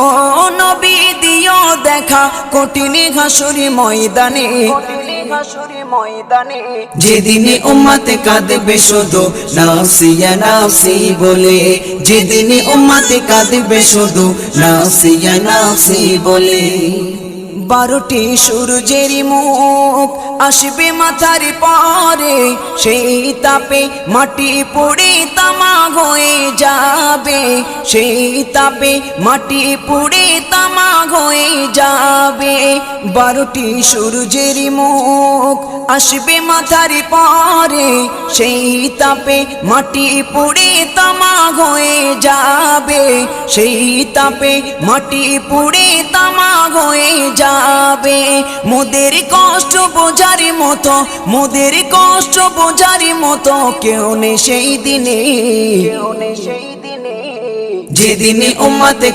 ও নবী দিও দেখা কঠিন হাসুরি ময়দানে, যেদিনে উম্মতে কাঁদবে শুধু নাফসি ইয়া নাফসি বলে, যেদিনে উম্মতে কাঁদবে শুধু নাফসি ইয়া নাফসি বলে। 12টি সূর্যের মুখ আসবে মাথার পরে, সেই তাপে মাটি পুড়ে তামা হয়ে যাবে, সেই তাপে মাটি পুড়ে তামা হয়ে যাবে। 12টি সূর্যের মুখ আসবে মাথার পরে, সেই তাপে মাটি পুড়ে তামা হয়ে যাবে, সেই তাপে মাটি পুড়ে তামা হয়ে যাবে। মোদের কষ্ট বোঝার মতো, মোদের কষ্ট বোঝার মতো কেউ নেই সেই দিনে, যেদিনে উম্মতে